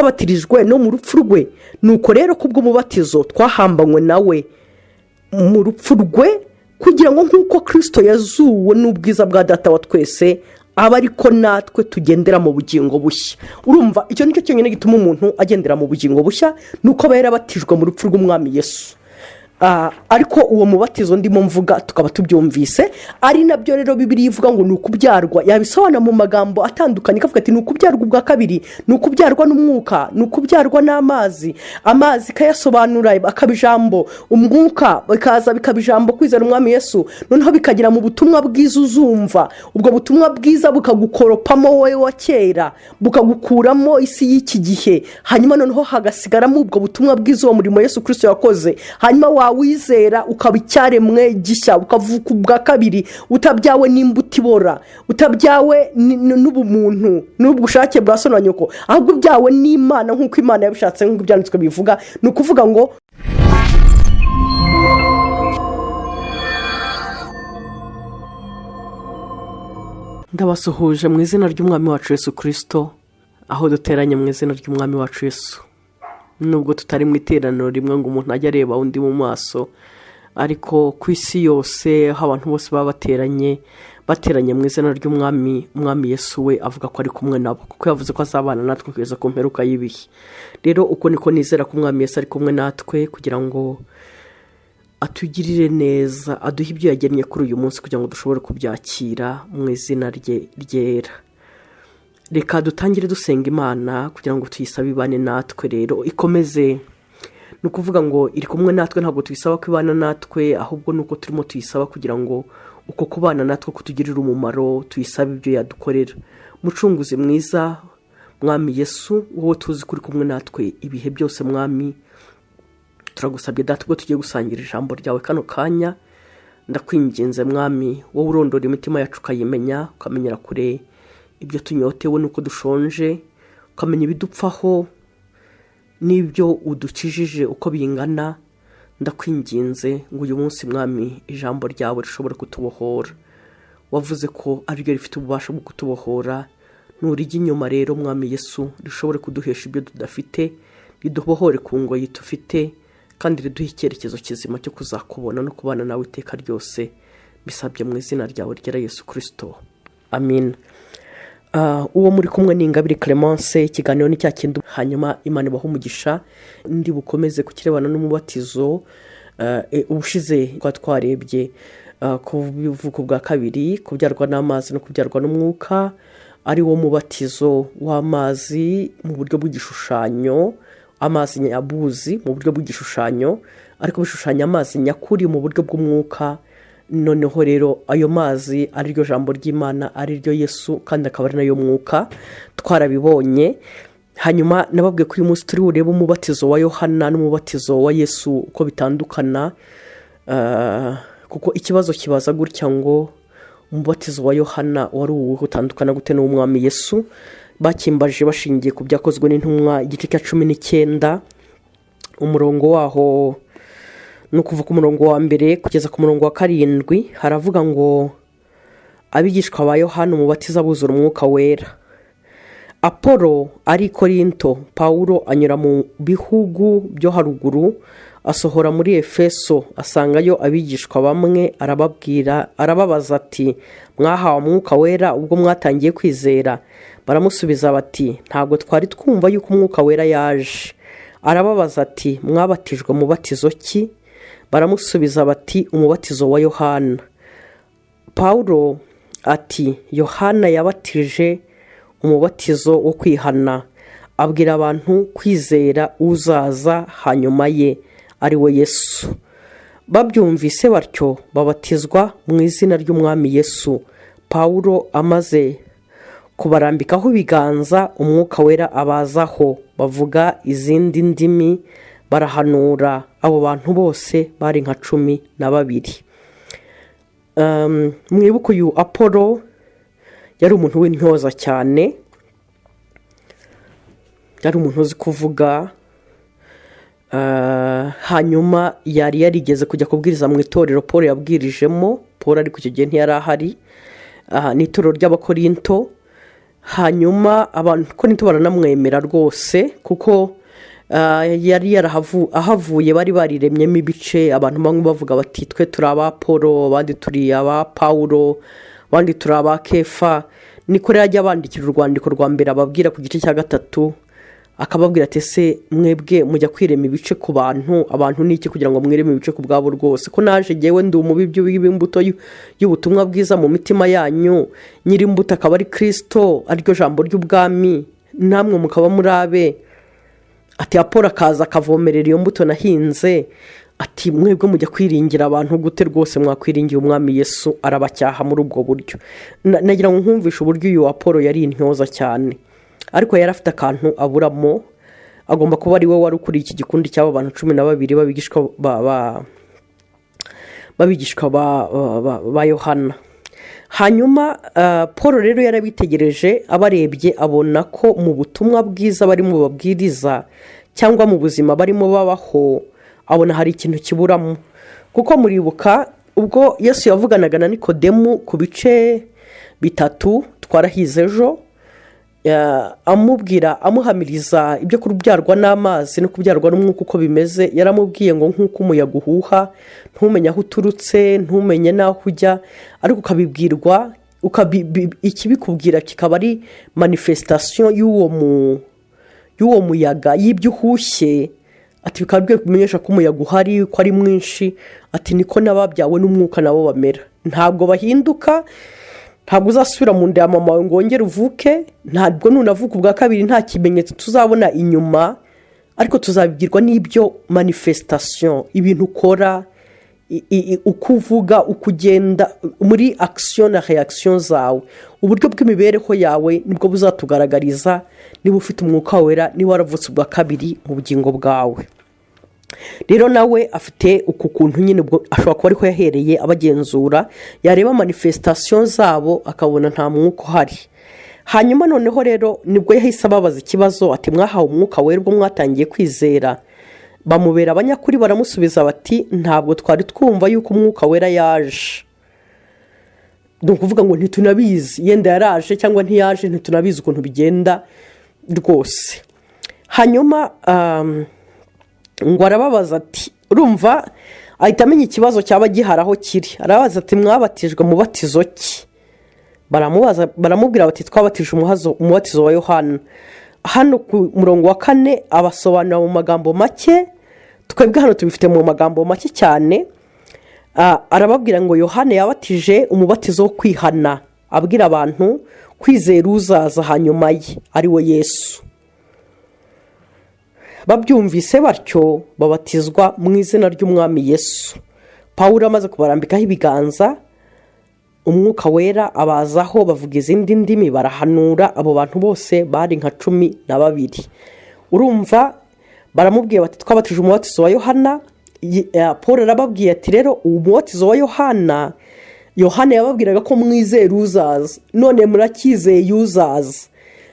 twabatirijwe no mu rupfu rwe, nuko rero kubwo mubatizo twahambanywe nawe mu rupfu rwe, kugira ngo nk'uko Kristo yazuwe n'ubwiza bwa data wa twese aba ariko natwe tugendera mu bugingo bushya. Urumva icyo nicyo cyonyine gituma umuntu agendera mu bugingo bushya, nuko aba yarabatijwe mu rupfu rw'umwami Yesu. Ariko uwo mubatizo ndimo mvuga tukaba tubyumvise, ari nabyo rero Bibiliya ivuga ngo ni ukubyarwa. Yabisobanura mu magambo atandukanye, ikavuga ati ni ukubyarwa ubwa kabiri, ni ukubyarwa n'umwuka, ni ukubyarwa n'amazi. Amazi kayasobanura akaba ijambo, umwuka bikaza bikaba ijambo, kwizera umwami Yesu, noneho bikagira mu butumwa bwiza uzumva. Ubwo butumwa bwiza bukagukoropamo wowe wa kera, bukagukuramo isi y'iki gihe, hanyuma noneho hagasigaramo ubwo butumwa bwiza uwo murimo Yesu Kristo yakoze. Hanyuma wizera ukaba icyaremwe gishya, ukavuka ubwa kabiri, utabyawe n'imbuto ibora, utabyawe n'ubumuntu n'ubushake bwa so na nyoko, ahubwo byawe n'Imana nk'uko Imana yabishatse, nk'uko byanditswe bivuga. Ni ukuvuga ngo ndabasuhuje mu izina ry'umwami wacu Yesu Kristo, aho duteranye mu izina ry'umwami wacu Yesu. Nubwo tutari mu iteraniro rimwe ngo umuntu ajye areba undi mu maso, ariko ku isi yose aho abantu bose baba bateranye mu izina ry'umwami Yesu, we avuga ko ari kumwe nabo, kuko yavuze ko azabana natwe kugeza ku mperuka y'ibihe. Rero uko niko nizera ko umwami Yesu ari kumwe natwe, kugira ngo atugirire neza, aduhe ibyo yagennye kuri uyu munsi, kugira ngo dushobore kubyakira mu izina rye ryera. Reka dutangire dusenga Imana kugira ngo tuyisabe ibane natwe. Rero ikomeze, ni ukuvuga ngo iri kumwe natwe, ntabwo tuyisaba ko ibana natwe, ahubwo nuko turimo tuyisaba kugira ngo uko kubana natwe kutugirira umumaro, tuyisabe ibyo yadukorera. Mucunguzi mwiza mwami Yesu, wowe tuzi kuri kumwe natwe ibihe byose mwami, turagusabye data ubwo tugiye gusangira ijambo ryawe kano kanya, ndakwinginze mwami, wowe urondora imitima yacu ukayimenya, ukamenyera kure ibyo tunyotewe nuko dushonje, ukamenya ibidupfaho n'ibyo udukijije uko bingana. Ndakwinginze ngo uyu munsi mwami ijambo ryawe rishobore kutubohora. Wavuze ko ari ryo rifite ububasha bwo kutubohora, nurijya inyuma rero mwami Yesu rishobore kuduhesha ibyo tudafite, ridubohore ku ngoyi tufite, kandi riduhe icyerekezo kizima cyo kuzakubona no kubana nawe iteka ryose. Bisabye mu izina ryawe ryera Yesu Kristo, amin. Uwo muri kumwe ni Ingabire Clemence, ikiganiro ni cya kindi. Hanyuma Imana ibaha umugisha. Ndi bukomeze kukirebana n'umubatizo. Ubushize twarebye ku bivuko bwa kabiri, kubyarwa n'amazi no kubyarwa n'umwuka, ari wo mubatizo w'amazi mu buryo bw'igishushanyo, amazi nyabuzi mu buryo bw'igishushanyo, ariko bishushanya amazi nyakuri mu buryo bw'umwuka. Noneho rero ayo mazi ari ryo jambo ry'Imana, ari ryo Yesu, kandi akaba ari nayo mwuka, twarabibonye. Hanyuma nababwiye ko uyu munsi turi burebe umubatizo wa Yohana n'umubatizo wa Yesu uko bitandukana, kuko ikibazo kibaza gutya ngo umubatizo wa Yohana wari uwuhe, utandukana gute n'uw'umwami Yesu. Bakimbaje bashingiye ku byakozwe n'intumwa igice cya 19, umurongo waho ni ukuva ku murongo wa mbere kugeza ku murongo wa 7. Haravuga ngo abigishwa ba Yohana umubatiza buzura umwuka wera. Apolo ari Korinto, Paulo anyura mu bihugu byo haruguru, asohora muri Efeso, asangayo abigishwa bamwe, arababaza ati, mwahawe umwuka wera ubwo mwatangiye kwizera? Baramusubiza bati, ntabwo twari twumva yuko umwuka wera yaje. Arababaza ati, mwabatijwe mubatizo ki? Baramusubiza bati, umubatizo wa Yohana. Paulo ati, Yohana yabatije umubatizo wo kwihana, abwira abantu kwizera uzaza hanyuma ye, ari we Yesu. Babyumvise batyo babatizwa mu izina ry'umwami Yesu. Paulo amaze kubarambikaho ibiganza, umwuka wera abazaho, bavuga izindi ndimi, barahanura. Abo bantu bose bari nka 12. Mwibuke uyu Apolo yari umuntu w'intyoza cyane, yari umuntu uzi kuvuga. Hanyuma yari yarigeze kujya kubwiriza mu itorero Paul yabwirijemo. Paul ariko icyo gihe ntiyari ahari, ni itorero ry'Abakorinto. hanyuma abantu ko ntitubaranamwemera rwose kuko yari ahavuye bari bariremyemo ibice. Abantu bamwe bavuga bati twe turi aba Polo, abandi turi aba Pawulo, abandi turi aba Kefa. Niko rero ajya bandikira urwandiko rwa mbere ababwira ku gice cya 3, akababwira ati ese mwebwe mujya kwirema ibice ku abantu ni iki kugira ngo mwireme ibice ku bwabo rwose, ko naje jyewe ndi umubibyi w'imbuto y'ubutumwa bwiza mu mitima yanyu, nyiri imbuto akaba ari Kristo, ariryo jambo ry'ubwami, namwe mukaba murabe. Ati Apolo akaza akavomerera iyo mbuto nahinze. Ati mwebwe mujya kwiringira abantu gute rwose, mwakwiringiye umwami Yesu arabacyaha muri ubwo buryo. Nagira ngo nkumvishe uburyo uyu Apolo yari intyoza cyane, ariko yari afite akantu aburamo. Agomba kuba ari we wari ukuriye iki gikundi cy'abo bantu 12 babigishwa ba Yohana. Hanyuma Paul rero yarabitegereje, abarebye abona ko mu butumwa bwiza barimo babwiriza cyangwa mu buzima barimo babaho, abona hari ikintu kiburamo. Kuko muribuka ubwo Yesu yavuganaga na Nikodemu ku bice 3 twarahize ejo, amubwira amuhamiriza ibyo kubyarwa n'amazi no kubyarwa n'umwuka uko bimeze. Yaramubwiye ngo nk'uko umuyaga uhuha, ntumenye aho uturutse, ntumenye n'aho ujya, ariko ukabibwirwa, ikibikubwira kikaba ari manifestation y'uwo muyaga, y'ibyo uhushye. Ati bikaba kumenyesha ko umuyaga uhari, ko ari mwinshi. Ati niko n'ababyawe n'umwuka nabo bamera, ntabwo bahinduka. Ntabwo uzasubira mu nda ya mama wawe ngo wongere uvuke, ntabwo nunavuka ubwa kabiri nta kimenyetso tuzabona inyuma, ariko tuzabibwirwa n'ibyo manifestation, ibintu ukora, uko uvuga, uko ugenda muri action na reaction zawe. Uburyo bw'imibereho yawe nibwo buzatugaragariza niba ufite umwuka wera, niba waravutse ubwa kabiri mu bugingo bwawe. Rero nawe afite uku kuntu nyine, ashobora kuba ariko yahereye abagenzura, yareba manifestation zabo akabona nta mwuka uhari. Hanyuma noneho rero nibwo yahise ababaza ikibazo, ati mwahawe umwuka wera ubwo mwatangiye kwizera? Bamubera abanyakuri, baramusubiza bati ntabwo twari twumva yuko umwuka wera yaje. Kuvuga ngo ntitunabizi, yenda yaraje cyangwa ntiyaje, ntitunabizi ukuntu bigenda rwose. Hanyuma ngo arababaza ati urumva, ahita amenya ikibazo cyaba gihari aho kiri. Arabaza ati mwabatijwe mubatizo ki? Baramubwira bati twabatije umubatizo wa Yohana. Hano ku murongo wa 4 abasobanura mu magambo make, twebwe hano tubifite mu magambo make cyane. Arababwira ngo Yohana yabatije umubatizo wo kwihana, abwira abantu kwizera uzaza hanyuma ye, ari we Yesu. Babyumvise batyo babatizwa mu izina ry'umwami Yesu. Pawulo amaze kubarambikaho ibiganza, umwuka wera abazaho, bavuga izindi ndimi, barahanura. Abo bantu bose bari nka 12. Urumva baramubwiye bati twabatije umubatizo wa Yohana. Paul arababwiye ati rero umubatizo wa Yohana yababwiraga ko mwizera uzaza, none murakizeye uzaza,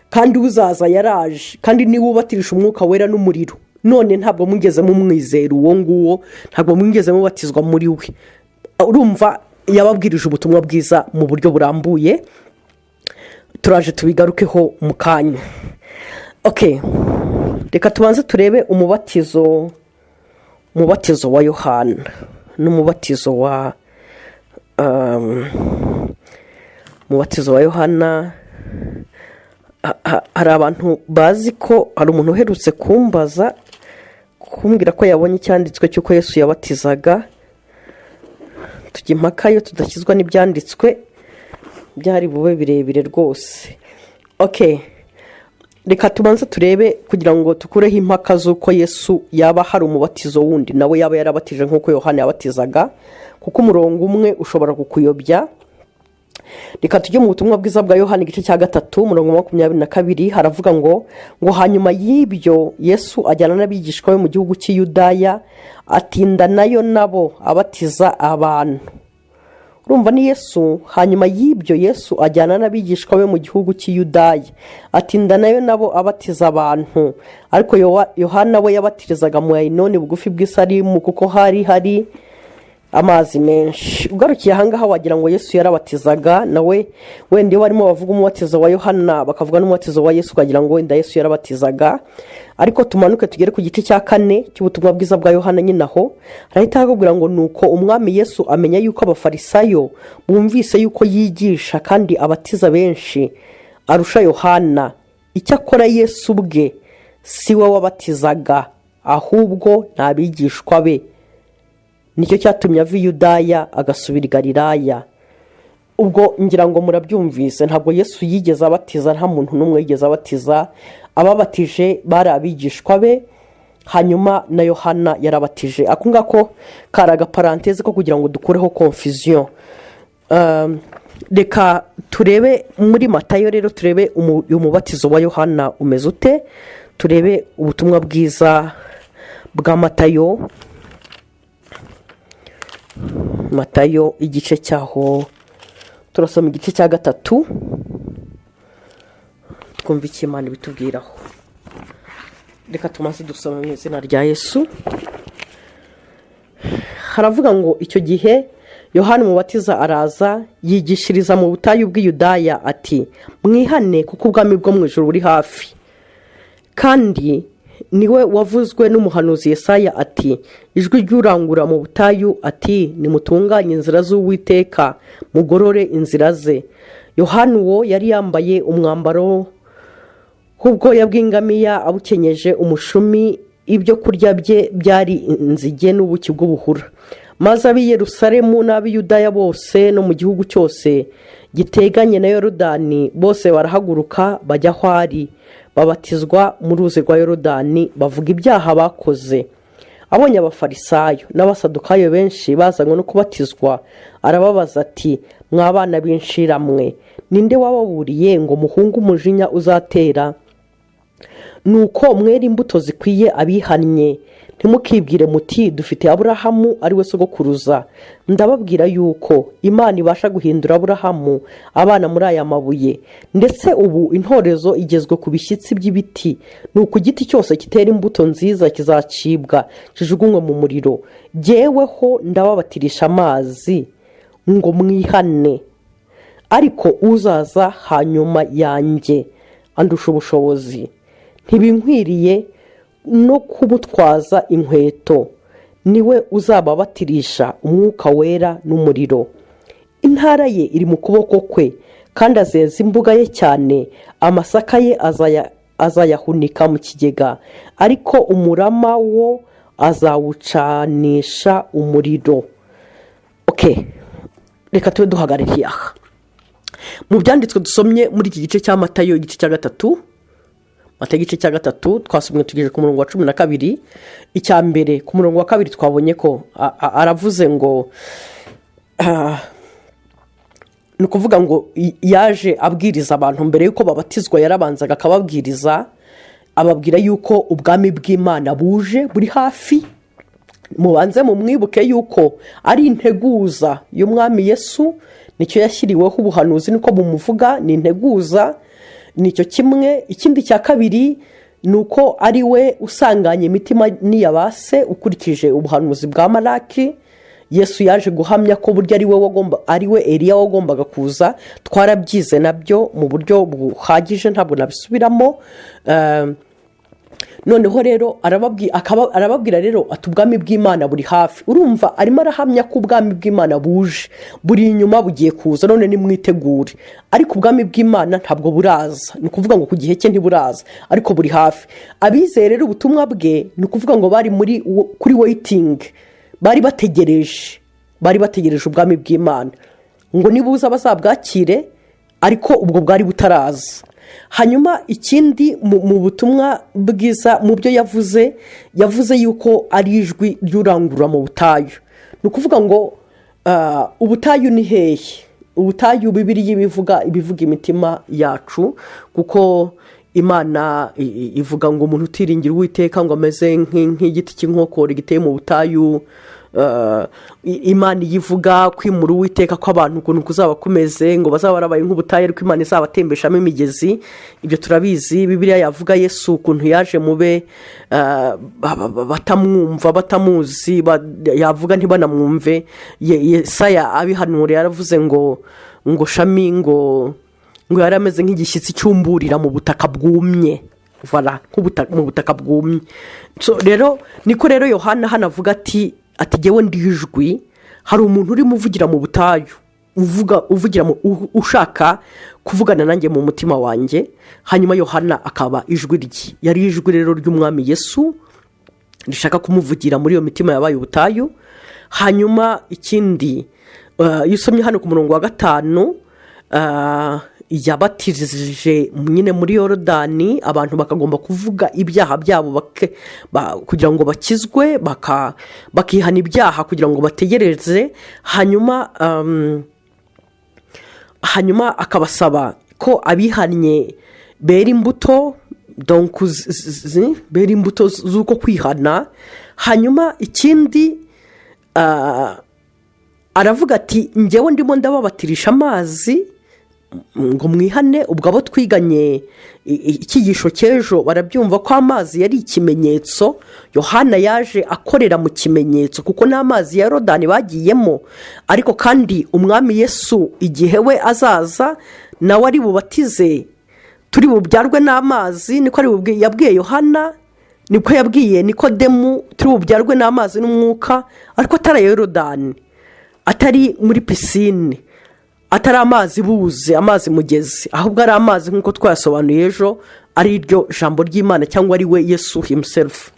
kandi uzaza yaraje, kandi niwe ubatirisha umwuka wera n'umuriro. None ntabwo mugeze mu mwizera uwo nguwo, ntabwo mugeze mubatizwa muri we. Urumva yababwirije ubutumwa bwiza mu buryo burambuye. Turaje tubigarukeho mu kanya. Okay, reka tubanze turebe umubatizo wa Yohana n'umubatizo wa Yohana. Hari abantu bazi ko hari umuntu uherutse kumbaza kumbwira ko yabonye icyanditswe cy'uko Yesu yabatizaga. Tujya impaka yo tudakizwa n'ibyanditswe, byari bube birebire rwose. Okay, reka tubanze turebe kugira ngo tukureho impaka z'uko Yesu yaba hari umubatizo wundi nawe yaba yarabatije nk'uko Yohana yabatizaga, kuko umurongo umwe ushobora kukuyobya. Reka tujye mu butumwa bwiza bwa Yohana igice cya 3 umurongo 22, haravuga ngo hanyuma y'ibyo Yesu ajyana n'abigishwa be mu gihugu cy'Iyudaya, atinda nayo nabo abatiza abantu. Urumva ni Yesu, hanyuma y'ibyo Yesu ajyana n'abigishwa be mu gihugu cy'Iyudaya, atinda nayo nabo abatiza abantu. Ariko Yohana we yabatirizaga mu Ainoni bugufi bw'Isalimu, kuko hari amazi menshi. Ugarukiye ahangaha wagira ngo Yesu yarabatizaga, nawe wenda iyo barimo bavuga umubatizo wa Yohana bakavuga n'umubatizo wa Yesu ukagira ngo wenda Yesu yarabatizaga. Ariko tumanuke tugere ku gice cya 4 cy'ubutumwa bwiza bwa Yohana nyine aho arahita akubwira ngo nuko umwami Yesu amenya yuko abafarisayo bumvise yuko yigisha kandi abatiza benshi arusha Yohana. Icyakora Yesu bwe si we wabatizaga, ahubwo ntabigishwa be. Nicyo cyatumye ava i Yudaya agasubira i Galilaya. Ubwo ngira ngo murabyumvise, ntabwo Yesu yigeze abatiza, nta muntu n'umwe yigeze abatiza. Ababatije bari abigishwa be, hanyuma na Yohana yarabatije. Ako ngako karaga paranteze ko kugira ngo dukureho confusion. Reka turebe muri Matayo rero, turebe umubatizo wa Yohana umeze ute. Turebe ubutumwa bwiza bwa Matayo igice cyaho, turasoma igice cya 3 twumva icyo Imana bitubwiraho. Reka tumaze dusoma mu izina rya Yesu. Haravuga ngo icyo gihe Yohana umubatiza araza yigishiriza mu butayu bw'i Yudaya ati, mwihane kuko ubwami bwo mu ijuru buri hafi. Kandi niwe wavuzwe n'umuhanuzi Yesaya ati, ijwi ry'urangura mu butayu ati, nimutunganye inzira z'Uwiteka, mugorore inzira ze. Yohana uwo yari yambaye umwambaro w'ubwoya bw'ingamiya, abukenyeje umushumi, ibyo kurya bye byari inzige n'ubuki bw'ubuhura. Maze ab'i Yerusalemu n'ab'i Yudaya bose no mu gihugu cyose giteganye na Yorodani bose barahaguruka bajya aho ari, babatizwa mu ruzi rwa Yorodani, bavuga ibyaha bakoze. Abonye abafarisayo n'abasadukayo benshi bazanywe no kubatizwa, arababaza ati, mwabana b'inshiramwe, ninde wababuriye ngo muhunge umujinya uzatera? Nuko mwera imbuto zikwiye abihannye, ntimukibwire muti dufite Aburahamu ari we sogokuruza. Ndababwira yuko Imana ibasha guhindura Aburahamu abana muri aya mabuye. Ndetse ubu intorezo igezwe ku bishyitsi by'ibiti. Nuko igiti cyose kitera imbuto nziza kizacibwa kijugunywe mu muriro. Jyeweho ndababatirisha amazi ngo mwihane, ariko uzaza hanyuma yanjye andusha ubushobozi, ntibinkwiriye no kumutwaza inkweto. Niwe uzababatirisha umwuka wera n'umuriro. Intara ye iri mu kuboko kwe, kandi azeza imbuga ye cyane. Amasaka ye azayahunika mu kigega, ariko umurama wo azawucanisha umuriro. Reka tube duhagarariye aha. Mu byanditswe dusomye muri iki gice cya Matayo igice cya 3, Matayo igice cya 3 twasomye tugeje ku murongo wa 12. Icya mbere ku murongo wa 2 twabonye ko aravuze ngo ni kuvuga ngo yaje abwiriza abantu mbere yuko babatizwa, yarabanzaga akababwiriza, ababwira yuko ubwami bw'Imana buje buri hafi. Mubanze mu mwibuke yuko ari integuza y'umwami Yesu, nicyo yashyiriweho ubuhanuzi niko bumuvuga, ni integuza. Nicyo kimwe. Ikindi cya kabiri nuko ari we usanganye imitima n'iyabase ukurikije ubuhanuzi bwa Malaki. Yesu yaje guhamya ko burya ari we Eliya wagombaga kuza. Twarabyize nabyo mu buryo buhagije, ntabwo nabisubiramo. Noneho rero arababwira rero ati ubwami bw'Imana buri hafi. Urumva arimo arahamya ko ubwami bw'Imana buje buri inyuma, bugiye kuza, none nimwitegure. Ariko ubwami bw'Imana ntabwo buraza, ni kuvuga ngo ku gihe cye ntiburaza, ariko buri hafi. Abizeye rero ubutumwa bwe ni kuvuga ngo bari kuri waiting, bari bategereje ubwami bw'Imana ngo nibuza bazabwakire, ariko ubwo bwari butaraza. Hanyuma ikindi mu butumwa bwiza mu byo yavuze yuko ari ijwi ry'urangurura mu butayu. Ni ukuvuga ngo ubutayu ni hehe? Ubutayu Bibiliya ibivuga imitima yacu, kuko Imana ivuga ngo umuntu utiringira Uwiteka ngo ameze nk'igiti cy'inkokore giteye mu butayu Imana yivuga kwimura Uwiteka ko abantu ukuntu kuzaba kumeze ngo bazaba barabaye nk'ubutayu ariko Imana izabatembeshamo imigezi. Ibyo turabizi. Bibiliya yavuga Yesu ukuntu yaje mube batamwumva batamuzi, yavuga ntibanamwumve. Yesaya abihanura yaravuze ngo shami ngo yari ameze nk'igishyitsi cyumburira mu butaka bwumye. Voilà, mu butaka bwumye. Rero niko rero Yohana hanavuga ati jyewe ndi ijwi, hari umuntu urimo uvugira mu butayu, uvugira ushaka kuvugana nanjye mu mutima wanjye. Hanyuma Yohana akaba ijwi rye, yari ijwi rero ry'umwami Yesu rishaka kumuvugira muri iyo mitima yabaye ubutayu. Hanyuma ikindi, iyo usomye hano ku murongo wa 5, yabatirije nyine muri Yorodani, abantu bakagomba kuvuga ibyaha byabo kugira ngo bakizwe, bakihana ibyaha kugira ngo bategereze. Hanyuma akabasaba ko abihannye bera imbuto, bera imbuto z'uko kwihana. Hanyuma ikindi, aravuga ati njyewe ndimo ndababatirisha amazi ngo mwihane. Ubwo abo twiganye icyigisho cy'ejo barabyumva ko amazi yari ikimenyetso. Yohana yaje akorera mu kimenyetso kuko n'amazi ya Yorodani bagiyemo, ariko kandi umwami Yesu igihe we azaza nawe ari bubatize, turi bubyarwe n'amazi. Niko yabwiye Yohana, niko yabwiye Nikodemu, turi bubyarwe n'amazi n'umwuka, ariko atari Yorodani, atari muri pisine, atari amazi buze, amazi mugezi, ahubwo ari amazi nk'uko twayasobanuye ejo, ari iryo jambo ry'Imana cyangwa ari we Yesu himself.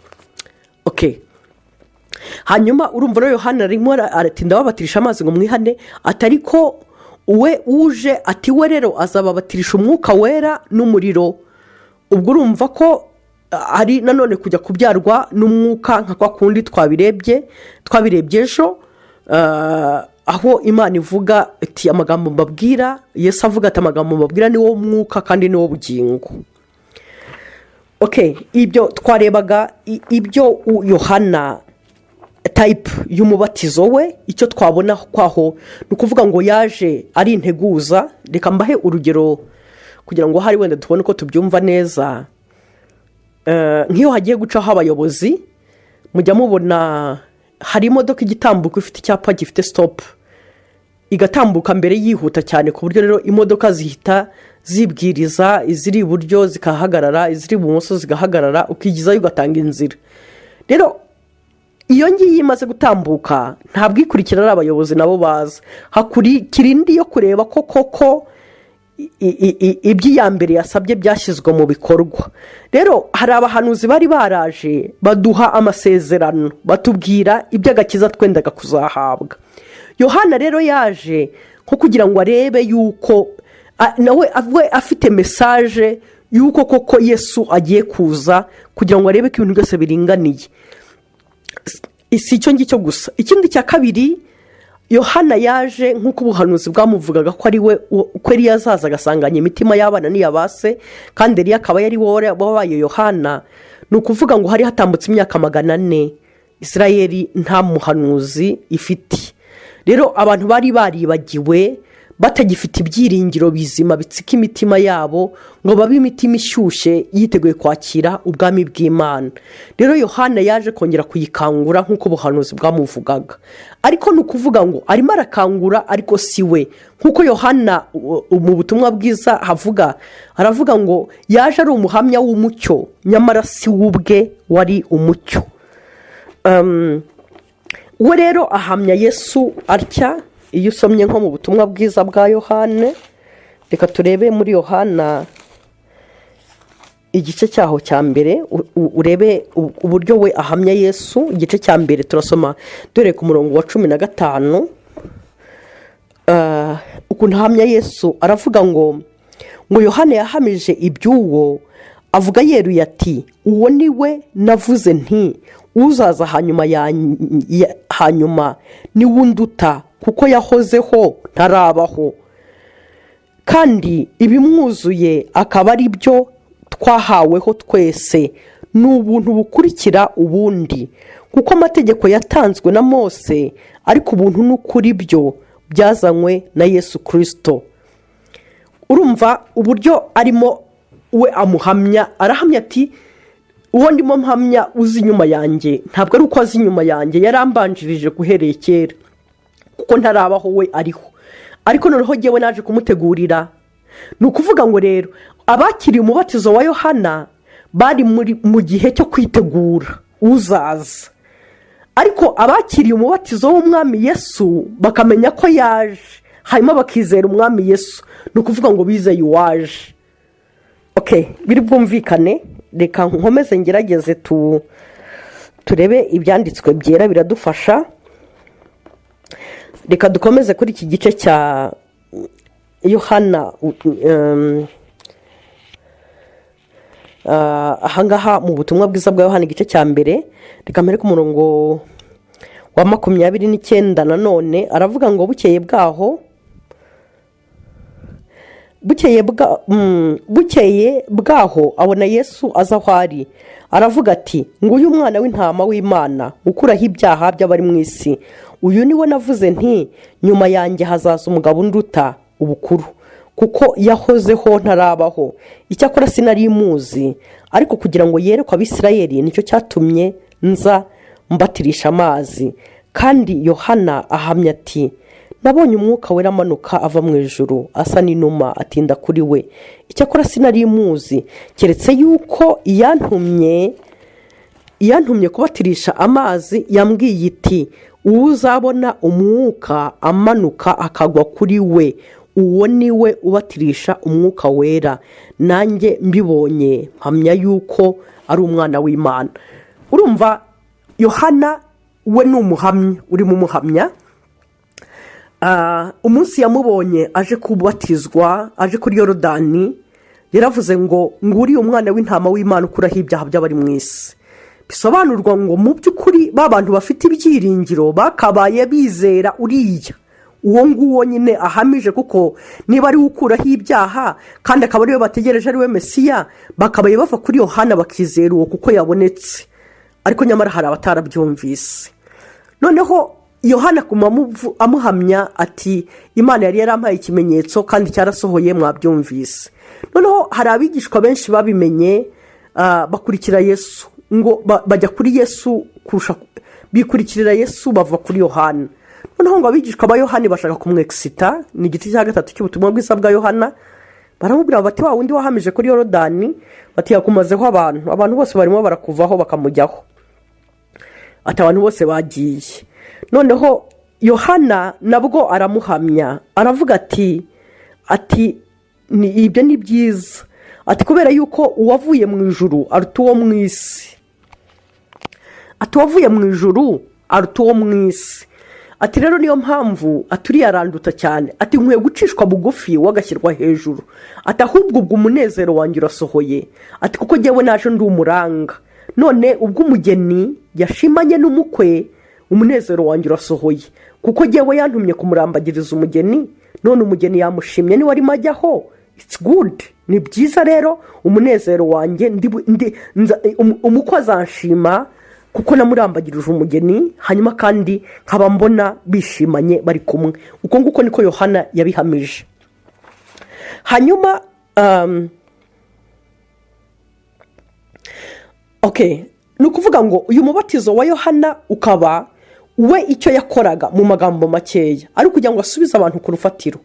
Hanyuma urumva rero Yohana arimo aratinda babatirisha amazi ngo mwihane, atari ko we uje ati we rero azababatirisha umwuka wera n'umuriro. Ubwo urumva ko ari nanone kujya kubyarwa n'umwuka nka kwa kundi twabirebye ejo, aho Imana ivuga iti amagambo mbabwira, Yesu avuga ati amagambo mbabwira ni wo mwuka kandi ni wo bugingo. Ibyo twarebaga ibyo Yohana type y'umubatizo we, icyo twabona kwaho ni ukuvuga ngo yaje ari integuza. Reka mbahe urugero kugira ngo hari wenda tubone ko tubyumva neza. Nk'iyo hagiye gucaho abayobozi, mujya mubona hari imodoka igitambuka ifite icyapa gifite stop, igatambuka mbere yihuta cyane ku buryo rero imodoka zihita zibwiriza, iziri iburyo zikahagarara, iziri ibumoso zigahagarara, ukigizayo ugatanga inzira. Rero iyo ngiyi imaze gutambuka ntabwo ikurikira ari abayobozi nabo baza, hakurikira indi yo kureba ko koko iby'iya mbere yasabye byashyizwe mu bikorwa. Rero hari abahanuzi bari baraje baduha amasezerano, batubwira iby'agakiza twendaga kuzahabwa. Yohana rero yaje nko kugira ngo arebe yuko nawe afite mesaje yuko koko Yesu agiye kuza, kugira ngo arebe ko ibintu byose biringaniye. Si icyo ngicyo gusa, ikindi cya kabiri, Yohana yaje nk'uko ubuhanuzi bwamuvugaga ko ari we uko yari yazaza agasanganya imitima y'abana n'iyabase, kandi yari akaba yari wabaye Yohana. Ni ukuvuga ngo hari hatambutse imyaka 400 Isirayeli nta muhanuzi ifite. Rero abantu bari baribagiwe, batagifite ibyiringiro bizima bitsika imitima yabo ngo babe imitima ishyushye yiteguye kwakira ubwami bw'Imana. Rero Yohana yaje kongera kuyikangura nk'uko ubuhanuzi bwamuvugaga, ariko ni ukuvuga ngo arimo arakangura ariko si we. Nk'uko Yohana mu butumwa bwiza aravuga ngo yaje ari umuhamya w'umucyo, nyamara si ubwe wari umucyo. We rero ahamya Yesu atya. Iyo usomye nko mu butumwa bwiza bwa Yohana, reka turebe muri Yohana igice cyaho cya mbere, urebe uburyo we ahamya Yesu. Igice cya mbere turasoma dore ku murongo wa 15, ukuntu ahamya Yesu. Aravuga ngo Yohana yahamije iby'uwo, avuga yeruye ati uwo ni we navuze nti uzaza hanyuma ni wunduta, kuko yahozeho ntarabaho, kandi ibimwuzuye akaba ari byo twahaweho twese, ni ubuntu bukurikira ubundi, kuko amategeko yatanzwe na Mose, ariko ubuntu n'ukuri byo byazanywe na Yesu Kristo. Urumva uburyo arimo we amuhamya, arahamya ati uwo ndimo mpamya uzi inyuma yanjye ntabwo ari uko azi inyuma yanjye, yarambanjirije guhereye kera kuko ntarabaho we ariho, ariko noneho jyewe naje kumutegurira. Ni ukuvuga ngo rero abakiriye umubatizo wa Yohana bari mu gihe cyo kwitegura uzaza, ariko abakiriye umubatizo w'umwami Yesu bakamenya ko yaje, hanyuma bakizera umwami Yesu, ni ukuvuga ngo bizeye uwaje. biri bwumvikane. Reka nkomeze ngerageze turebe ibyanditswe byera biradufasha. Reka dukomeze kuri iki gice cya Yohana, ahangaha mu butumwa bwiza bwa Yohana igice cya mbere. Reka mbere ku murongo wa 29 nanone aravuga ngo bukeye bwaho abona Yesu aza aho ari, aravuga ati nguyu umwana w'intama w'Imana ukuraho ibyaha by'abari mu isi. Uyu niwe navuze nti nyuma yanjye hazaza umugabo unduta ubukuru, kuko yahozeho ntarabaho, icyakora sinari muzi, ariko kugira ngo yerekwe Abisirayeli nicyo cyatumye nza mbatirisha amazi. Kandi Yohana ahamya ati nabonye umwuka wera amanuka ava mu ijuru asa n'inuma atinda kuri we, icyakora sinari muzi, keretse yuko iyantumye kubatirisha amazi yambwiye iti uzabona umwuka amanuka akagwa kuri we, uwo niwe ubatirisha umwuka wera. Nanjye mbibonye mpamya yuko ari umwana w'Imana. Urumva Yohana we ni umuhamya, urimo umuhamya. Umunsi yamubonye aje kubatizwa, aje kuri Yorodani, yaravuze ngo nguri umwana w'intama w'Imana ukuraho ibyaha by'abari mu isi. Bisobanurwa ngo mu by'ukuri babantu bafite ibyiringiro bakabaye bizera uriya uwo nguwo nyine ahamije, kuko niba ari ukuraho ibyaha kandi akaba ariwe bategereje ariwe Mesiya, bakabaye bava kuri Yohana bakizera uwo kuko yabonetse. Ariko nyamara hari abatarabyumvise. Noneho Yohana amuhamya ati Imana yari yarampaye ikimenyetso kandi cyarasohoye, mwabyumvise. Noneho hari abigishwa benshi babimenye, bakurikira Yesu, ngo bajya kuri Yesu bikurikirira Yesu bava kuri Yohana. Noneho ngo abigishwa ba Yohana bashaka kumwexita, ni igiti cya gatatu cy'ubutumwa bwiza bwa Yohana. Baramubwira bati wa wundi wahamije kuri Yorodani, bati yakumazeho abantu bose barimo barakuvaho bakamujyaho, ati abantu bose bagiye. Noneho Yohana nabwo aramuhamya, aravuga ati ibyo ni byiza, ati kubera yuko uwavuye mu ijuru aruta uwo mu isi, ati uwavuye mu ijuru aruta uwo mu isi. Ati rero niyo mpamvu aturiye aranduta cyane, ati nkwiye gucishwa bugufi wagashyirwa hejuru, ati ahubwo ubwo umunezero wanjye urasohoye, ati kuko jyewe naje ndi umuranga, none ubwo umugeni yashimanye n'umukwe umunezero wanjye urasohoye, kuko jyewe yantumye kumurambagiriza umugeni, none umugeni yamushimye niwe arimo ajyaho. It's good, ni byiza rero umunezero wanjye umukwe azanshima kuko namurambagirije umugeni, hanyuma kandi nkaba mbona bishimanye bari kumwe. Uko nguko niko Yohana yabihamije. Hanyuma ni ukuvuga ngo uyu mubatizo wa Yohana ukaba we icyo yakoraga mu magambo makeya ari kugira ngo asubize abantu ku rufatiro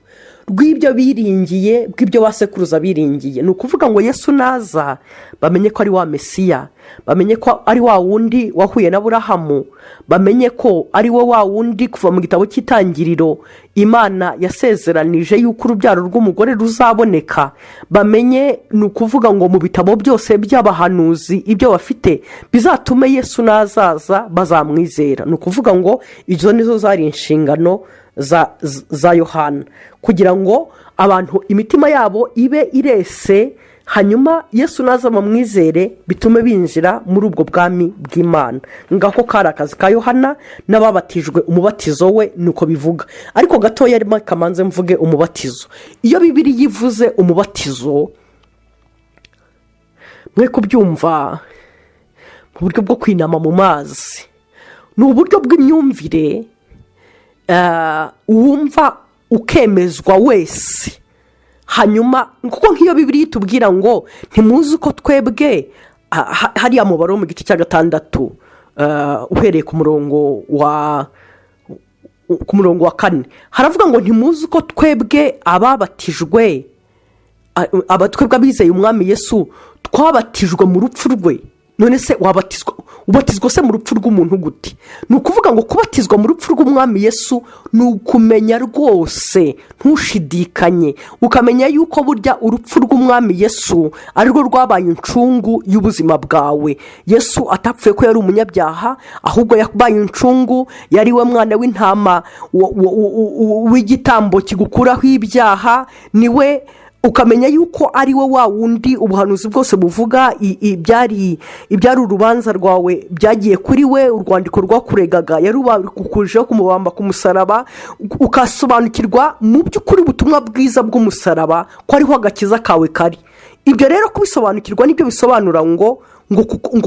rw'ibyo biringiye, bw'ibyo basekuruza biringiye. Ni ukuvuga ngo Yesu naza bamenye ko ari wa Mesiya, bamenye ko ari wa wundi wahuye na Aburahamu, bamenye ko ari we wa wundi kuva mu gitabo cy'Itangiriro Imana yasezeranije yuko urubyaro rw'umugore ruzaboneka. Bamenye, ni ukuvuga ngo mu bitabo byose by'abahanuzi ibyo bafite bizatume Yesu nazaza bazamwizera. Ni ukuvuga ngo izo nizo zari inshingano za Yohana, kugira ngo abantu imitima yabo ibe irese, hanyuma Yesu naza bamwizere bitume binjira muri ubwo bwami bw'Imana. Ngako kari akazi ka Yohana n'ababatijwe umubatizo we, nuko bivuga. Ariko gatoya arimo kamanze mvuge umubatizo. Iyo Bibiliya ivuze umubatizo mwe kubyumva uburyo bwo kwinama mu mazi ni uburyo bw'imyumvire wumva ukemezwa wese. Hanyuma kuko nk'iyo Bibiliya itubwira ngo ntimuzi uko twebwe hariya mu Baroma mu gice cya 6 uhereye ku murongo wa 4 haravuga ngo ntimuzi uko twebwe ababatijwe twebwe abizeye umwami Yesu twabatijwe mu rupfu rwe. None se ubatizwa se mu rupfu rw'umuntu gute? Ni ukuvuga ngo kubatizwa mu rupfu rw'umwami Yesu ni ukumenya rwose ntushidikanye, ukamenya yuko burya urupfu rw'umwami Yesu ari rwo rwabaye incungu y'ubuzima bwawe. Yesu atapfuye ko yari umunyabyaha, ahubwo yabaye incungu, yari we mwana w'intama w'igitambo kigukuraho ibyaha. Niwe ukamenya yuko ari we wa wundi ubuhanuzi bwose buvuga ibyari urubanza rwawe byagiye kuri we, urwandiko rwakuregaga yari ubakurijeho kumubamba ku musaraba, ukasobanukirwa mu by'ukuri ubutumwa bwiza bw'umusaraba ko ariho agakiza kawe kari. Ibyo rero kubisobanukirwa nibyo bisobanura ngo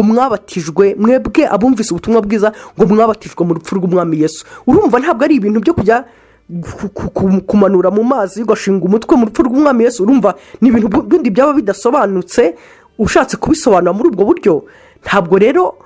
mwabatijwe, mwebwe abumvise ubutumwa bwiza ngo mwabatijwe mu rupfu rw'umwami Yesu. Urumva ntabwo ari ibintu byo kujya kumanura mu mazi ugashinga umutwe mu rupfu rw'umwami Yesu. Urumva ni ibintu bindi byaba bidasobanutse ushatse kubisobanura muri ubwo buryo. Ntabwo rero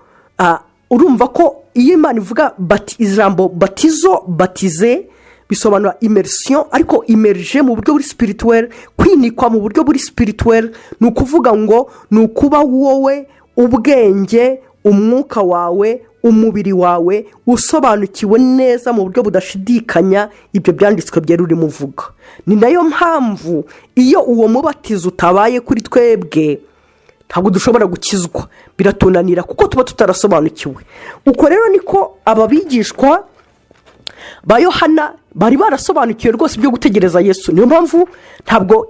urumva ko iyo Imana ivuga ijambo batizo, batize bisobanura immersion, ariko immerge mu buryo buri spirituel, kwinikwa mu buryo buri spirituel. Ni ukuvuga ngo ni ukuba wowe ubwenge, umwuka wawe, umubiri wawe usobanukiwe neza mu buryo budashidikanya ibyo byanditswe byari urimo uvuga. Ni nayo mpamvu iyo uwo mubatizo utabaye kuri twebwe ntabwo dushobora gukizwa, biratunanira kuko tuba tutarasobanukiwe. Uko rero niko ababigishwa ba Yohana bari barasobanukiwe rwose ibyo gutegereza Yesu. Niyo mpamvu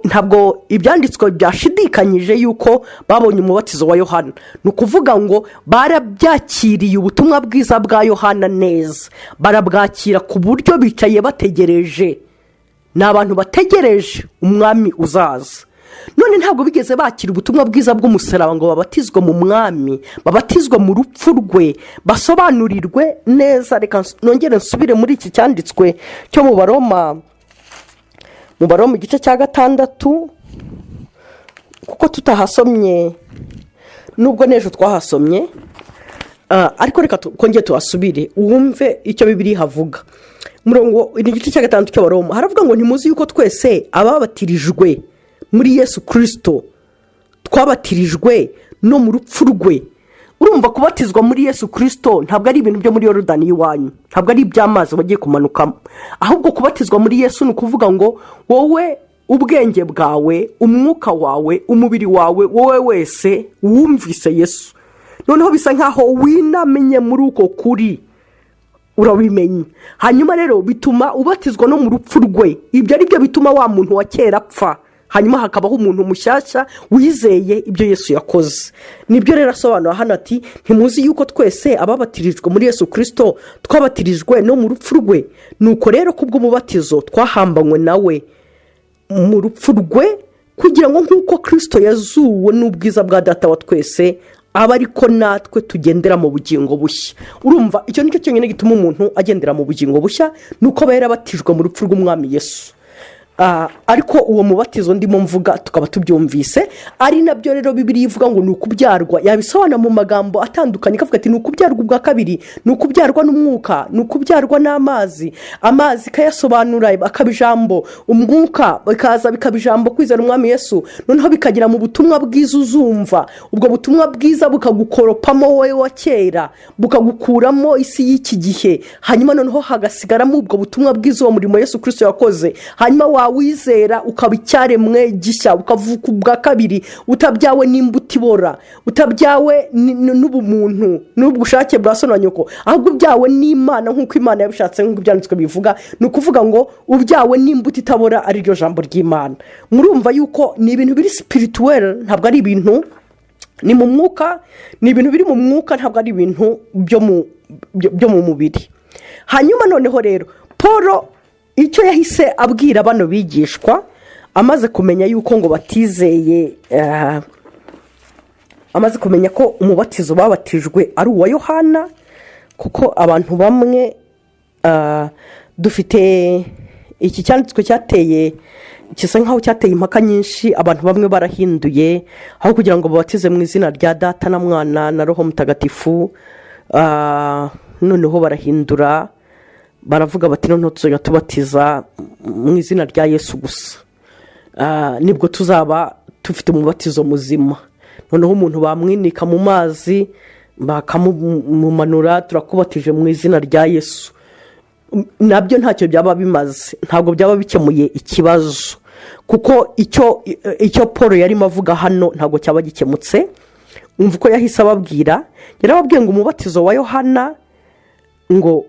ntabwo ibyanditswe byashidikanyije yuko babonye umubatizo wa Yohana. Ni ukuvuga ngo barabyakiriye ubutumwa bwiza bwa Yohana neza, barabwakira ku buryo bicaye bategereje. Ni abantu bategereje umwami uzaza. None ntabwo bigeze bakira ubutumwa bwiza bw'umusaraba ngo babatizwe mu mwami, babatizwe mu rupfu rwe, basobanurirwe neza. Reka nongere nsubire muri iki cyanditswe cyo mu Baroma igice cya 6 kuko tutahasomye nubwo n'ejo twahasomye, ariko reka kongere tuhasubire wumve icyo Bibiliya havuga. Murongo igice cya 6 cy'Abaroma haravuga ngo ntimuzi yuko twese ababatirijwe muri Yesu Kristo twabatirijwe no mu rupfu rwe. Urumva kubatizwa muri Yesu Kristo ntabwo ari ibintu byo muri Yorodani y'iwanyu, ntabwo ari iby'amazi bagiye kumanukamo, ahubwo kubatizwa muri Yesu ni ukuvuga ngo wowe ubwenge bwawe, umwuka wawe, umubiri wawe, wowe wese wumvise Yesu, noneho bisa nkaho winamenye muri uko kuri, urabimenye. Hanyuma rero bituma ubatizwa no mu rupfu rwe. Ibyo ari byo bituma wa muntu wa kera apfa, hanyuma hakabaho umuntu mushyashya wizeye ibyo Yesu yakoze. Nibyo rero asobanura hano ati ntimuzi yuko twese ababatirijwe muri Yesu Kristo twabatirijwe no mu rupfu rwe. Nuko rero kubw'umubatizo twahambanywe nawe mu rupfu rwe, kugira ngo nk'uko Kristo yazuwe n'ubwiza bwa Data wa twese aba ariko natwe tugendera mu bugingo bushya. Urumva icyo nicyo cyonyine gituma umuntu agendera mu bugingo bushya, nuko aba yarabatijwe mu rupfu rw'umwami Yesu. Ariko uwo mubatizo ndimo mvuga tukaba tubyumvise, ari nabyo rero Bibiliya ivuga ngo ni ukubyarwa. Yabisobanura mu magambo atandukanye, kavuga ati ni ukubyarwa ubwa kabiri, ni ukubyarwa n'umwuka, ni ukubyarwa n'amazi. Amazi kayasobanura akaba ijambo, umwuka bikaza bikaba ijambo, kwizera umwami Yesu, noneho bikagira mu butumwa bwiza uzumva. Ubwo butumwa bwiza bukagukoropamo wowe wa kera, bukagukuramo isi y'iki gihe, hanyuma noneho hagasigaramo ubwo butumwa bwiza uwo murimo Yesu Kristo yakoze. Hanyuma wizera ukaba icyaremwe gishya, ukavuka ubwa kabiri, utabyawe n'imbuto ibora, utabyawe n'ubumuntu n'ubushake bwa so na nyoko, ahubwo ubyawe n'Imana nk'uko Imana yabishatse, nk'uko ibyanditswe bivuga. Ni ukuvuga ngo ubyawe n'imbuto itabora, ari ryo jambo ry'Imana. Murumva yuko ni ibintu biri spirituel, ntabwo ari ibintu ni mu mwuka, ni ibintu biri mu mwuka, ntabwo ari ibintu byo mu mubiri. Hanyuma noneho rero Paul icyo yahise abwira bano bigishwa amaze kumenya yuko ngo batizeye amaze kumenya ko umubatizo babatijwe ari uwa Yohana, kuko abantu bamwe dufite iki cyanditswe cyateye kisa nkaho cyateye impaka nyinshi. Abantu bamwe barahinduye, aho kugira ngo babatize mu izina rya Data na Mwana na Roho Mutagatifu, noneho barahindura, baravuga bati noneho tuzajya tubatiza mu izina rya Yesu gusa, nibwo tuzaba tufite umubatizo muzima. Noneho umuntu bamwinika mu mazi bakamumanura, turakubatije mu izina rya Yesu. Nabyo ntacyo byaba bimaze, ntabwo byaba bikemuye ikibazo, kuko icyo Paul yarimo avuga hano ntabwo cyaba gikemutse. Umva uko yahise ababwira, yarababwiye ngo umubatizo wa Yohana, ngo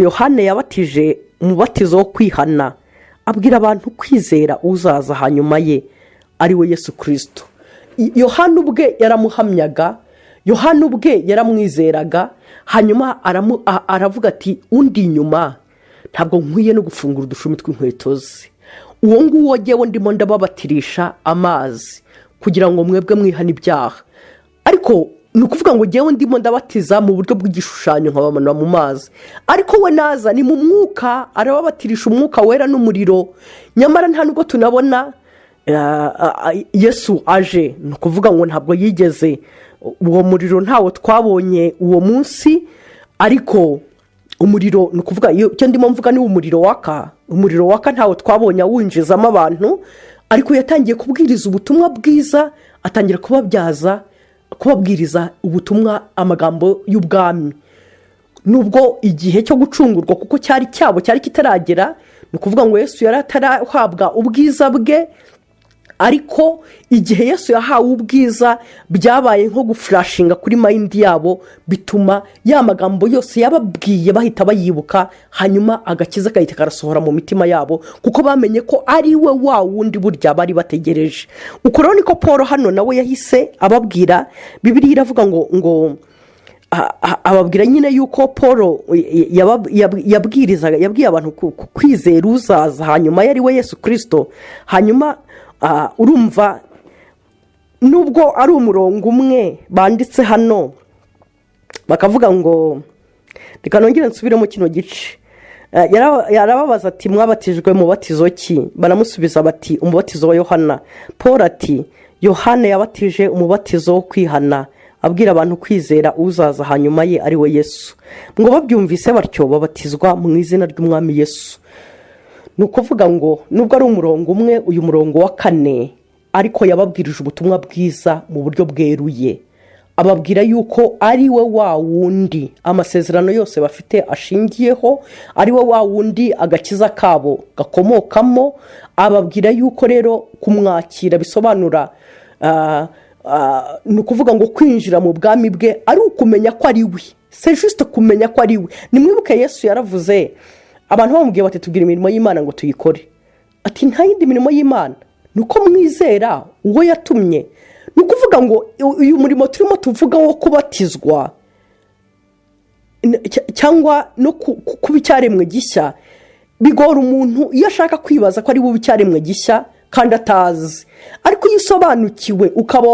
Yohana yabatije umubatizo wo kwihana, abwira abantu kwizera uzaza hanyuma ye ari we Yesu Kristo. Yohana ubwe yaramuhamyaga, Yohana ubwe yaramwizeraga, hanyuma aravuga ati undi inyuma ntabwo nkwiye no gufungura udushumi tw'inkweto ze. Uwo nguwo jyewe ndimo ndababatirisha amazi kugira ngo mwebwe mwihane ibyaha, ariko ni ukuvuga ngo jyewe ndimo ndabatiza mu buryo bw'igishushanyo nkabamanura mu mazi, ariko we naza ni mu mwuka, arababatirisha umwuka wera n'umuriro. Nyamara nta nubwo tunabona Yesu aje, ni ukuvuga ngo ntabwo yigeze, uwo muriro ntawo twabonye uwo munsi. Ariko umuriro, ni ukuvuga icyo ndimo mvuga ni umuriro waka ntawo twabonye awinjizamo abantu, ariko yatangiye kubwiriza ubutumwa bwiza, atangira kubabwiriza ubutumwa, amagambo y'ubwami. Nubwo igihe cyo gucungurwa kuko cyari kitaragera, ni ukuvuga ngo Yesu yari atarahabwa ubwiza bwe, ariko igihe Yesu yahawe ubwiza byabaye nko guflashinga kuri mind yabo, bituma ya magambo yose yababwiye bahita bayibuka, hanyuma agakiza gahita karasohora mu mitima yabo, kuko bamenye ko ari we wa wundi burya bari bategereje. Uko rero niko Paul hano nawe yahise ababwira. Bibiliya iravuga ngo ababwira nyine yuko Paul yabwiye abantu kwizera uzaza hanyuma yari we Yesu Kristo. Hanyuma urumva nubwo ari umurongo umwe banditse hano, bakavuga ngo reka nongere nsubiremo kino gice. Yarababaza ati mwabatijwe mu batizo ki? Baramusubiza bati umubatizo wa Yohana. Paul ati Yohana yabatije umubatizo wo kwihana, abwira abantu kwizera uzaza hanyuma ye ari we Yesu. Ngo babyumvise batyo babatizwa mu izina ry'umwami Yesu. Ni ukuvuga ngo nubwo ari umurongo umwe, uyu murongo wa 4, ariko yababwirije ubutumwa bwiza mu buryo bweruye. Ababwira yuko ari we wa wundi amasezerano yose bafite ashingiyeho, ari we wa wundi agakiza kabo gakomokamo. Ababwira yuko rero kumwakira bisobanura ni ukuvuga ngo kwinjira mu bwami bwe ari ukumenya ko ari we. C'est juste kumenya ko ari we. Nimwibuke Yesu yaravuze, abantu bamubwiye bati tugira imirimo y'Imana ngo tuyikore. Ati nta yindi mirimo y'Imana, nuko mwizera uwo yatumye. Ni ukuvuga ngo uyu murimo turimo tuvuga wo kubatizwa cyangwa no kuba icyaremwe gishya, bigora umuntu iyo ashaka kwibaza ko ari bube icyaremwe gishya kandi atazi. Ariko iyo usobanukiwe ukaba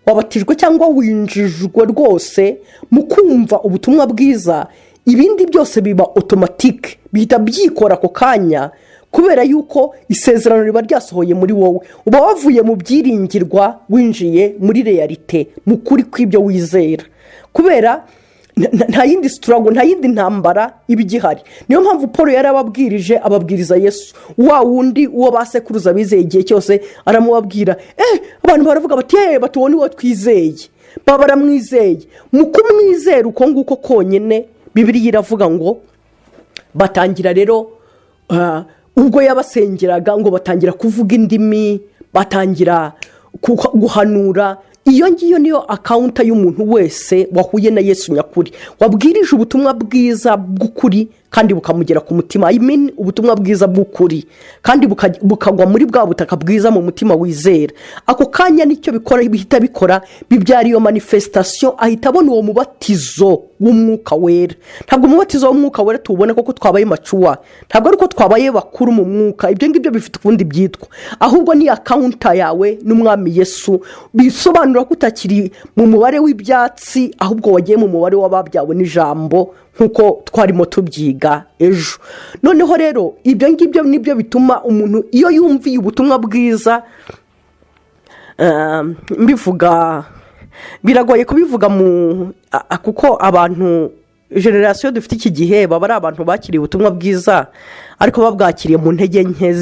wabatijwe cyangwa winjijwe rwose mu kumva ubutumwa bwiza, ibindi byose biba automatique, bihita byikora ako kanya, kubera yuko isezerano riba ryasohoye muri wowe. Uba wavuye mu byiringirwa winjiye muri realite, mu kuri kw'ibyo wizera, kubera nta yindi struggle, nta yindi ntambara ibigihari. Niyo mpamvu Paul yarababwirije, ababwiriza Yesu wa wundi uwo basekuruza bizeye igihe cyose. Aramubabwira abantu baravuga bati batubone uwo twizeye, baba baramwizeye. Mu kumwizera uko nguko konyene, Bibiliya iravuga ngo batangira rero ubwo yabasengeraga ngo batangira kuvuga indimi, batangira guhanura. Iyo ngiyo niyo akaunta y'umuntu wese wahuye na Yesu nyakuri, wabwirije ubutumwa bwiza bw'ukuri kandi bukamugera ku mutima. Ubutumwa bwiza bw'ukuri kandi bukagwa muri bwa butaka bwiza mu mutima wizera. Ako kanya nicyo bihita bikora, bibyara iyo manifestation, ahita abona uwo mubatizo w'umwuka wera. Ntabwo umubatizo w'umwuka wera tubona koko twabaye macuwa, ntabwo ariko twabaye bakuru mu mwuka. Ibyo ngibyo bifite ukundi byitwa, ahubwo ni akaunta yawe n'umwami Yesu. Bisobanura ko utakiri mu mubare w'ibyatsi, ahubwo wagiye mu mubare w'ababyawe n'ijambo, nkuko twarimo tubyiga ejo. Noneho rero ibyo ngibyo nibyo bituma umuntu iyo yumviye ubutumwa bwiza, mbivuga biragoye kubivuga kuko abantu generation dufite iki gihe baba ari abantu bakiriye ubutumwa bwiza ariko babwakiriye mu ntege nke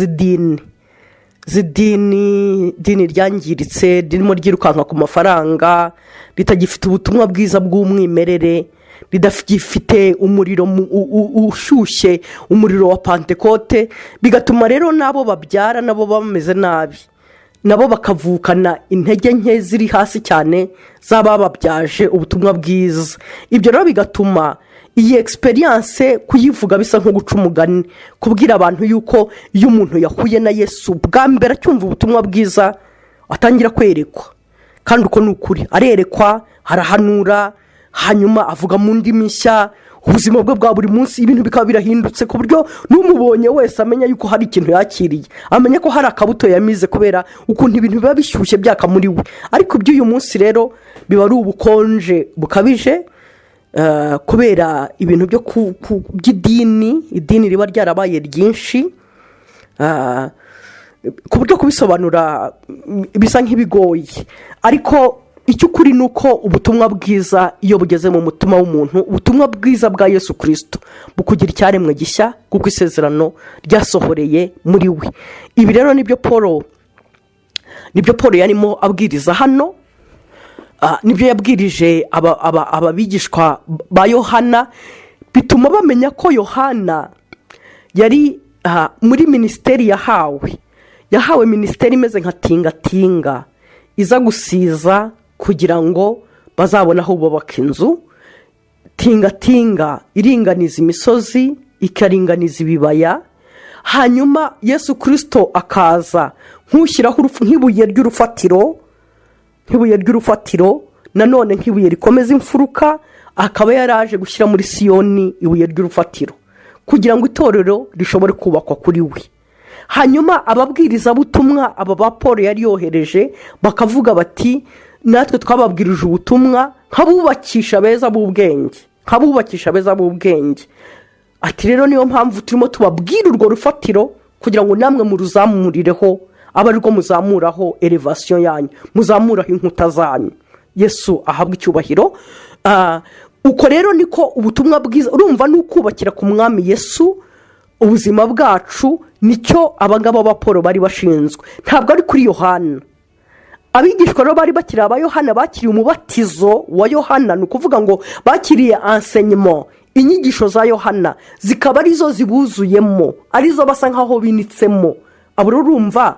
z'idini ryangiritse, ririmo ryirukanka ku mafaranga, ritagifite ubutumwa bwiza bw'umwimerere, ridafite umuriro ushyushye, umuriro wa Pentecote. Bigatuma rero nabo babyara nabo bameze nabi, nabo bakavukana intege nke ziri hasi cyane z'abababyaje ubutumwa bwiza. Ibyo rero bigatuma iyi experience kuyivuga bisa nko guca umugani, kubwira abantu yuko iyo umuntu yahuye na Yesu bwa mbere acyumva ubutumwa bwiza atangira kwerekwa, kandi uko ni ukuri, arerekwa, harahanura, hanyuma avuga mu ndimi nshya, ubuzima bwe bwa buri munsi ibintu bikaba birahindutse ku buryo n'umubonye wese amenya yuko hari ikintu yakiriye, amenya ko hari akabuto yamize kubera ukuntu ibintu biba bishyushye byaka muri we. Ariko iby'uyu munsi rero biba ari ubukonje bukabije, kubera ibintu by'idini riba ryarabaye ryinshi, ku buryo kubisobanura bisa nk'ibigoye. Ariko icyo ukuri ni uko ubutumwa bwiza iyo bugeze mu mutima w'umuntu, ubutumwa bwiza bwa Yesu Kristo bukugira icyaremwe gishya, kuko isezerano ryasohoreye muri we. Ibi rero nibyo Paul yarimo abwiriza hano, nibyo yabwirije ababigishwa ba Yohana, bituma bamenya ko Yohana yari muri minisiteri yahawe minisiteri imeze nka tingatinga iza gusiza kugira ngo bazabone aho bubaka inzu. Tingatinga iringaniza imisozi, ikaringaniza ibibaya, hanyuma Yesu Kristo akaza nk'ushyiraho nk'ibuye ry'urufatiro, nanone nk'ibuye rikomeza imfuruka, akaba yaraje gushyira muri Siyoni ibuye ry'urufatiro kugira ngo itorero rishobore kubakwa kuri we. Hanyuma ababwiriza butumwa aba ba Paul yari yohereje bakavuga bati, natwe twababwirije ubutumwa nk'abubakisha beza b'ubwenge. Ati rero niyo mpamvu turimo tubabwira urwo rufatiro kugira ngo namwe muruzamurireho, aba ariko muzamuraho elevation yanyu, muzamuraho inkuta zanyu. Yesu ahabwa icyubahiro. Uko rero niko ubutumwa bwiza, urumva n'ukubakira ku mwami Yesu ubuzima bwacu, nicyo abagabo ba Paul bari bashinzwe. Ntabwo ari kuri Yohana. Abigishwa rero bari bakiri aba Yohana, bakiriye umubatizo wa Yohana, ni ukuvuga ngo bakiriye enseignement, inyigisho za Yohana zikaba arizo zibuzuyemo, arizo basa nkaho binitsemo. Abo rero urumva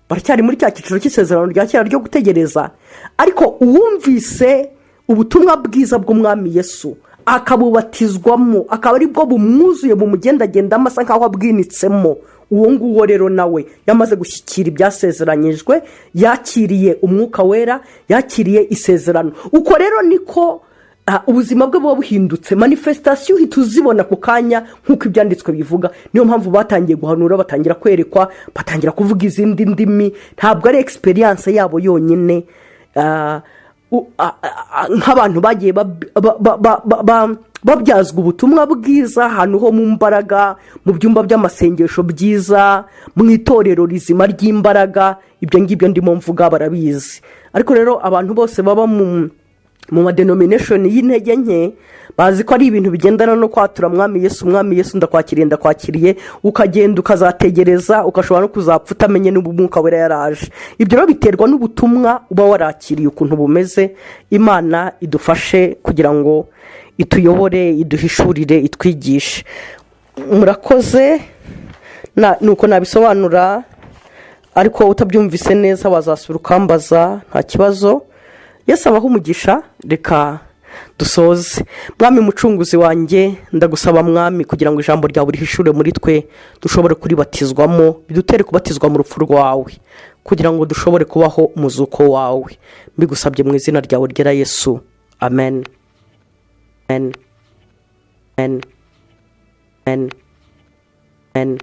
baracyari muri cya cyiciro cy'isezerano rya kera ryo gutegereza. Ariko uwumvise ubutumwa bwiza bw'umwami Yesu akabubatizwamo, akaba ari bwo bumwuzuye bumugendagenda amasa nkaho abwinitsemo, uwo nguwo rero nawe yamaze gushyikira ibyasezeranyijwe, yakiriye umwuka wera, yakiriye isezerano. Uko rero niko ubuzima bwe buba buhindutse, manifestation uhita uzibona ku kanya nk'uko ibyanditswe bivuga. Niyo mpamvu batangiye guhanura, batangira kwerekwa, batangira kuvuga izindi ndimi. Ntabwo ari experience yabo yonyine, nk'abantu bagiye babyazwa ubutumwa bwiza ahantu ho mu mbaraga, mu byumba by'amasengesho byiza, mu itorero rizima ry'imbaraga. Ibyo ngibyo ndimo mvuga barabizi. Ariko rero abantu bose baba mu denomination y'intege nke bazi ko ari ibintu bigendana no kwatura mwami Yesu ndakwakiriye, ukagenda ukazategereza, ukashobora no kuzapfa utamenye n'umwuka wera yaraje. Ibyo rero biterwa n'ubutumwa uba warakiriye ukuntu bumeze. Imana idufashe kugira ngo ituyobore, iduhishurire, itwigishe. Murakoze. Nuko nabisobanura, ariko utabyumvise neza wazasubira ukambaza, nta kibazo. Yesu abaha umugisha. Reka dusoze. Mwami mucunguzi wanjye, ndagusaba mwami kugira ngo ijambo ryawe rihishure muri twe, dushobore kuribatizwamo, bidutere kubatizwa mu rupfu rwawe, kugira ngo dushobore kubaho umuzuko wawe. Mbigusabye mu izina ryawe ryera Yesu, amen. Amen. Amen. Amen. Amen.